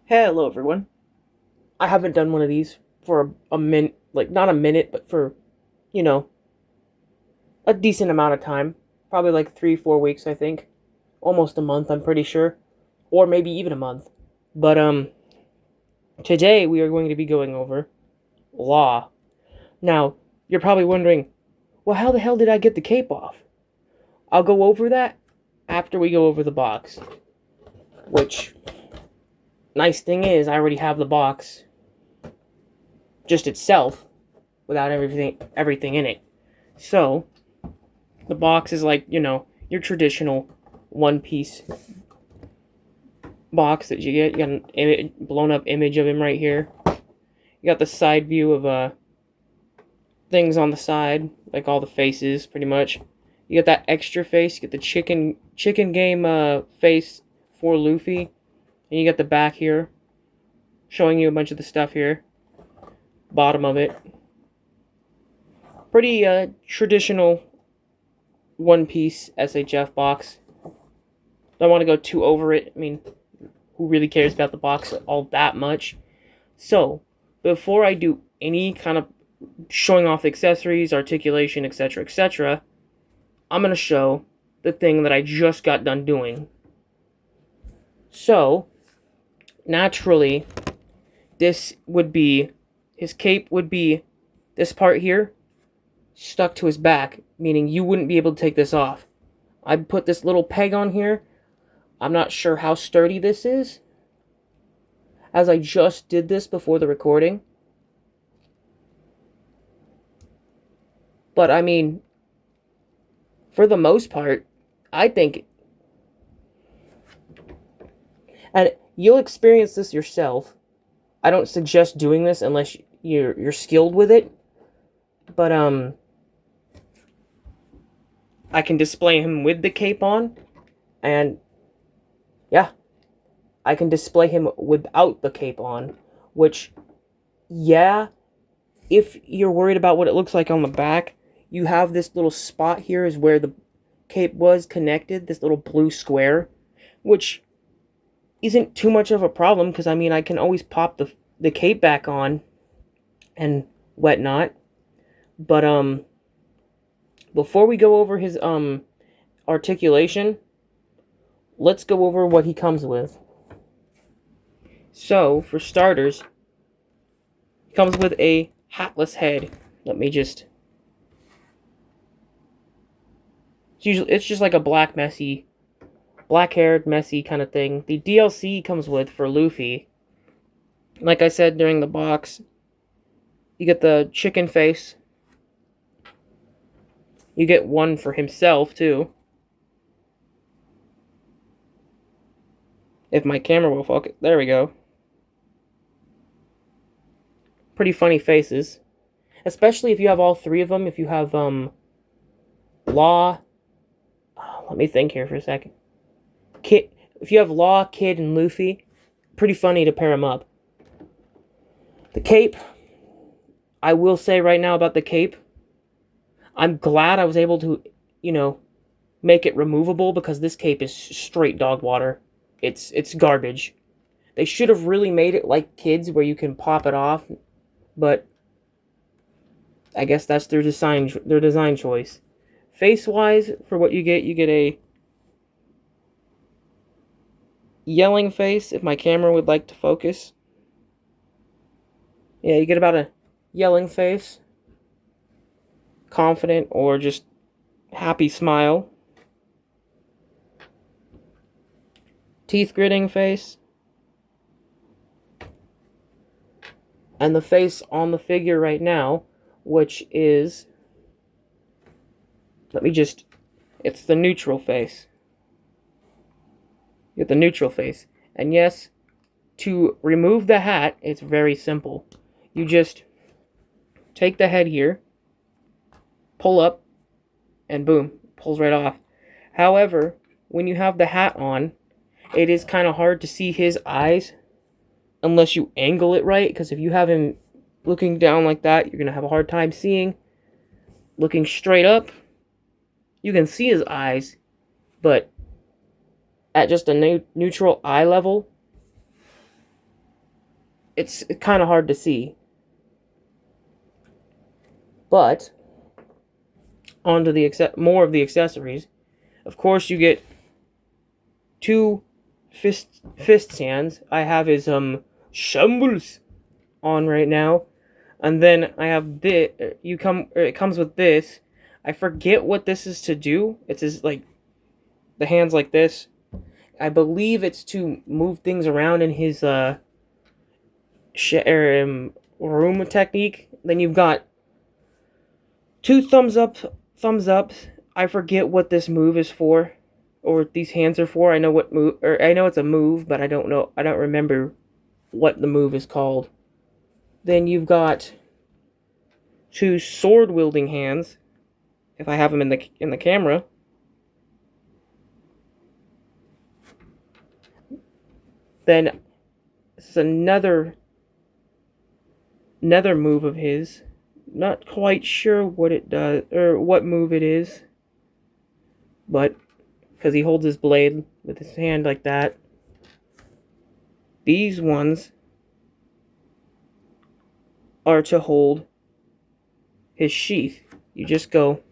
Hello, everyone. I haven't done one of these for a minute, like not a minute, but for, you know, a decent amount of time. Probably like 3, 4 weeks, I think. Almost a month, I'm pretty sure. Or maybe even a month. But, today we are going to be going over law. Now, you're probably wondering, well, how the hell did I get the cape off? I'll go over that after we go over the box. Which, nice thing is, I already have the box just itself without everything in it. So, the box is like, your traditional one piece box that you get. You got an blown up image of him right here. You got the side view of things on the side, like all the faces, pretty much. You got that extra face. You get the chicken game face for Luffy, and you got the back here, showing you a bunch of the stuff here. Bottom of it, pretty traditional one piece SHF box. Don't want to go too over it. I mean, who really cares about the box all that much? So, before I do any kind of showing off accessories, articulation, etc., I'm going to show the thing that I just got done doing. So, naturally, his cape would be this part here, stuck to his back, meaning you wouldn't be able to take this off. I put this little peg on here. I'm not sure how sturdy this is, as I just did this before the recording. But I mean, for the most part, I think, and you'll experience this yourself. I don't suggest doing this unless you're skilled with it. But I can display him with the cape on, and yeah, I can display him without the cape on, which, yeah, if you're worried about what it looks like on the back, you have this little spot here is where the cape was connected, this little blue square, which isn't too much of a problem, because I mean, I can always pop the cape back on and whatnot. But before we go over his articulation, let's go over what he comes with. So, for starters, he comes with a hatless head. Let me just... It's just like a black-haired, messy kind of thing. The DLC comes with for Luffy, like I said during the box, you get the chicken face. You get one for himself, too. If my camera will focus. There we go. Pretty funny faces. Especially if you have all three of them. If you have, Law. Oh, let me think here for a second. Kid. If you have Law, Kid, and Luffy, pretty funny to pair them up. The cape. I will say right now about the cape, I'm glad I was able to, make it removable, because this cape is straight dog water. It's garbage. They should have really made it like kids, where you can pop it off, but I guess that's their design choice. Face-wise, for what you get a yelling face, if my camera would like to focus. Yeah, you get about a yelling face, confident, or just happy smile. Teeth gritting face. And the face on the figure right now, which is... It's the neutral face. You get the neutral face. And yes, to remove the hat, it's very simple. You just take the head here, pull up, and boom, pulls right off. However, when you have the hat on, it is kind of hard to see his eyes unless you angle it right, because if you have him looking down like that, you're going to have a hard time seeing. Looking straight up, you can see his eyes, but at just a neutral eye level, it's kind of hard to see. But onto the more of the accessories. Of course, you get two fist hands. I have his shambles on right now, and then I have this. It comes with this. I forget what this is to do. It's just like the hands like this. I believe it's to move things around in his room technique. Then you've got two thumbs ups. I forget what this move is for, or these hands are for. I know what move, or I know it's a move, but I don't know. I don't remember what the move is called. Then you've got two sword wielding hands. If I have them in the camera. Then this is another move of his. Not quite sure what it does or what move it is, but because he holds his blade with his hand like that. These ones are to hold his sheath. You just go,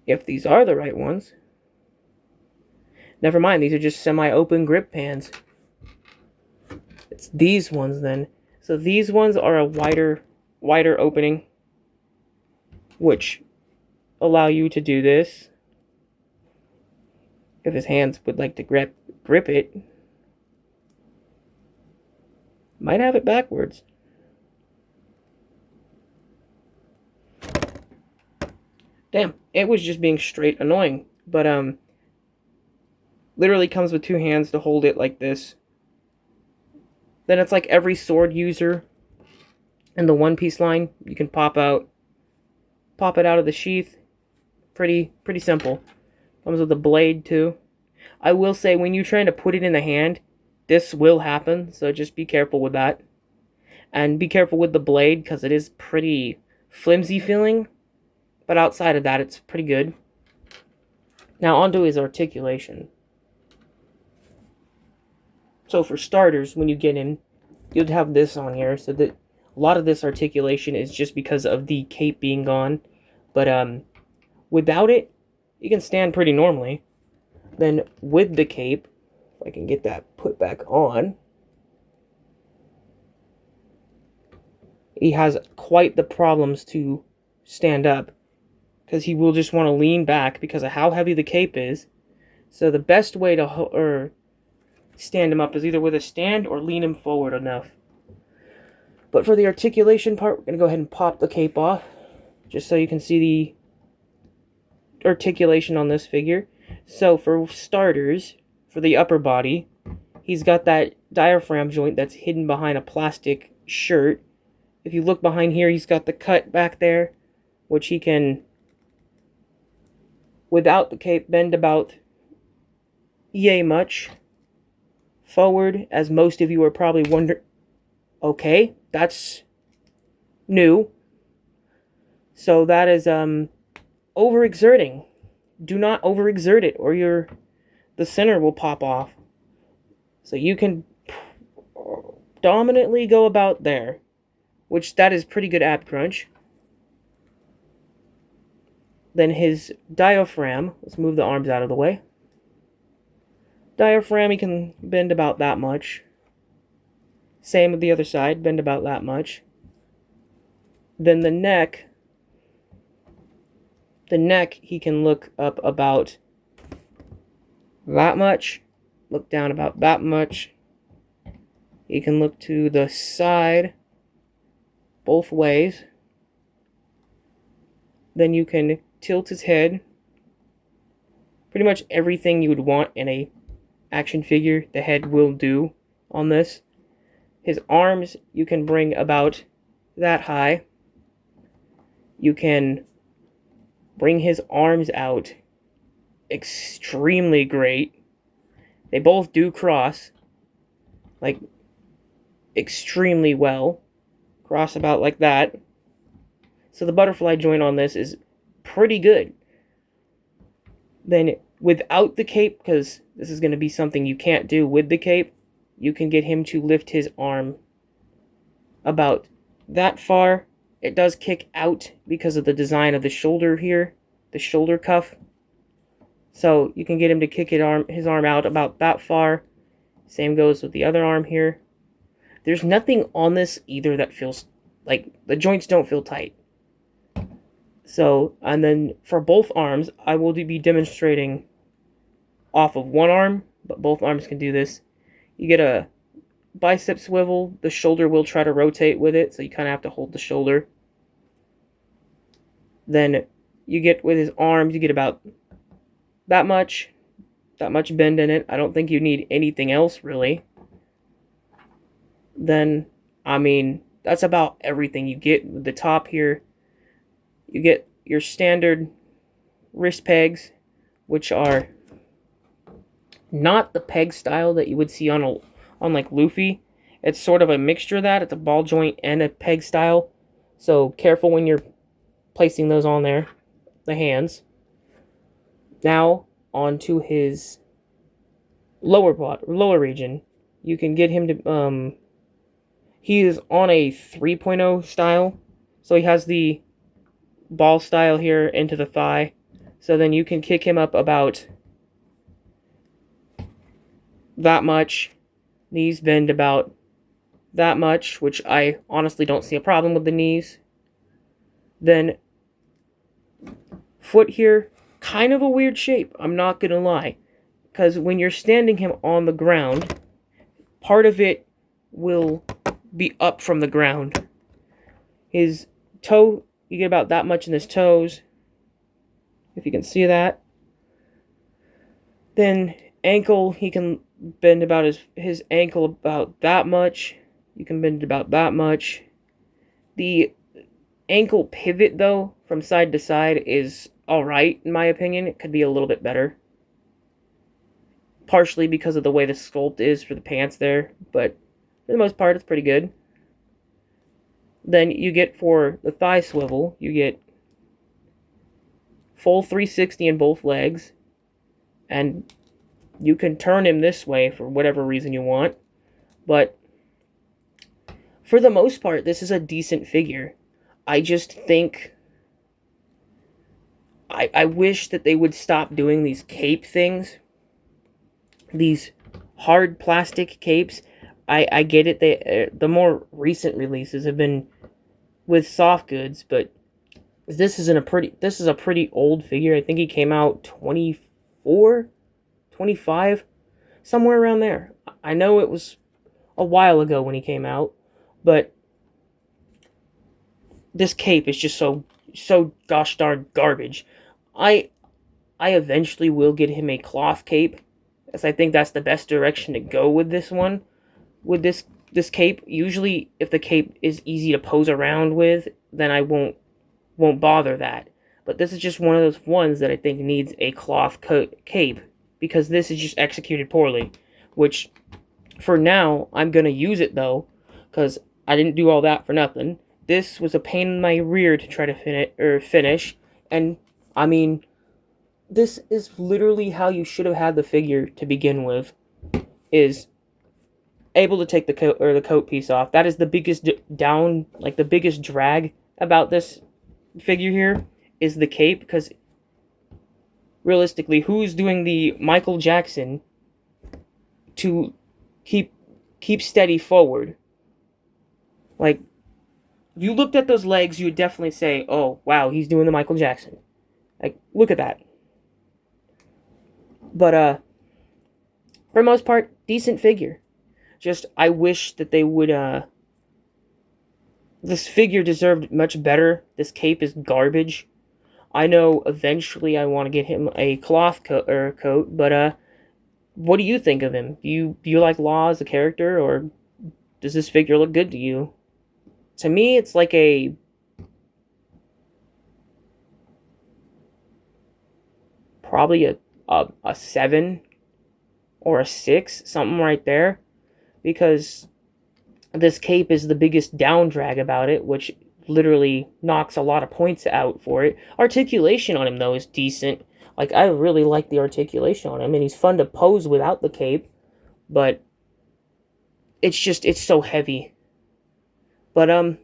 if these are the right ones. Never mind, these are just semi-open grip pans. It's these ones then. So these ones are a wider opening, which allow you to do this. If his hands would like to grip it. Might have it backwards. Damn, it was just being straight annoying. But literally comes with two hands to hold it like this. Then it's like every sword user in the One Piece line. You can pop it out of the sheath. Pretty simple. Comes with a blade too. I will say when you're trying to put it in the hand, this will happen. So just be careful with that. And be careful with the blade because it is pretty flimsy feeling. But outside of that, it's pretty good. Now onto his articulation. So for starters, when you get in, you'd have this on here. So that a lot of this articulation is just because of the cape being gone. But without it, you can stand pretty normally. Then with the cape, if I can get that put back on, he has quite the problems to stand up. Because he will just want to lean back because of how heavy the cape is. So the best way to stand him up is either with a stand or lean him forward enough. But for the articulation part, we're going to go ahead and pop the cape off. Just so you can see the articulation on this figure. So for starters, for the upper body, he's got that diaphragm joint that's hidden behind a plastic shirt. If you look behind here, he's got the cut back there, which he can, without the cape, bend about yay much forward, as most of you are probably wondering. Okay, that's new. So that is overexerting. Do not overexert it, or the center will pop off. So you can dominantly go about there, which that is pretty good ab crunch. Then his diaphragm, let's move the arms out of the way. Diaphragm, he can bend about that much. Same with the other side, bend about that much. Then the neck, he can look up about that much, look down about that much. He can look to the side both ways. Then you can tilt his head. Pretty much everything you would want in a action figure, the head will do on this. His arms, you can bring about that high. You can bring his arms out extremely great. They both do cross, like, extremely well. Cross about like that. So the butterfly joint on this is pretty good. Then Without the cape, because this is going to be something you can't do with the cape, you can get him to lift his arm about that far. It does kick out because of the design of the shoulder here, the shoulder cuff. So you can get him to kick his arm out about that far. Same goes with the other arm here. There's nothing on this either that feels like the joints don't feel tight. So, and then for both arms, I will be demonstrating off of one arm, but both arms can do this. You get a bicep swivel. The shoulder will try to rotate with it, so you kind of have to hold the shoulder. Then you get with his arms, you get about that much bend in it. I don't think you need anything else really. Then, I mean, that's about everything you get with the top here. You get your standard wrist pegs, which are not the peg style that you would see on like Luffy. It's sort of a mixture of that. It's a ball joint and a peg style. So careful when you're placing those on there, the hands. Now onto his lower region. You can get him to he is on a 3.0 style. So he has the ball style here into the thigh. So then you can kick him up about that much. Knees bend about that much, which I honestly don't see a problem with the knees. Then foot here, kind of a weird shape, I'm not gonna lie. Because when you're standing him on the ground, part of it will be up from the ground. His toe, you get about that much in his toes, if you can see that. Then ankle, he can bend about his ankle about that much. You can bend it about that much. The ankle pivot, though, from side to side is alright, in my opinion. It could be a little bit better. Partially because of the way the sculpt is for the pants there, but for the most part, it's pretty good. Then you get, for the thigh swivel, you get full 360 in both legs, and you can turn him this way for whatever reason you want, but for the most part, this is a decent figure. I just think I wish that they would stop doing these cape things, these hard plastic capes. I get it. The more recent releases have been with soft goods, but this is a pretty old figure. I think he came out 24, 25, somewhere around there. I know it was a while ago when he came out, but this cape is just so gosh darn garbage. I eventually will get him a cloth cape, as I think that's the best direction to go with this one. With this cape, usually if the cape is easy to pose around with, then I won't bother that. But this is just one of those ones that I think needs a cloth cape, because this is just executed poorly. Which, for now, I'm gonna use it though, because I didn't do all that for nothing. This was a pain in my rear to try to finish, and I mean, this is literally how you should have had the figure to begin with. Is able to take the coat piece off. That is the biggest the biggest drag about this figure here is the cape, because realistically, who's doing the Michael Jackson to keep steady forward? Like, if you looked at those legs, you would definitely say, "Oh, wow, he's doing the Michael Jackson." Like, look at that. But for the most part, decent figure. Just, I wish that they would, this figure deserved much better. This cape is garbage. I know eventually I want to get him a cloth coat, but, what do you think of him? Do you like Law as a character, or does this figure look good to you? To me, it's like probably a 7 or a 6, something right there. Because this cape is the biggest down drag about it, which literally knocks a lot of points out for it. Articulation on him, though, is decent. Like, I really like the articulation on him, and he's fun to pose without the cape, but it's so heavy. But,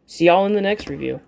see y'all in the next review.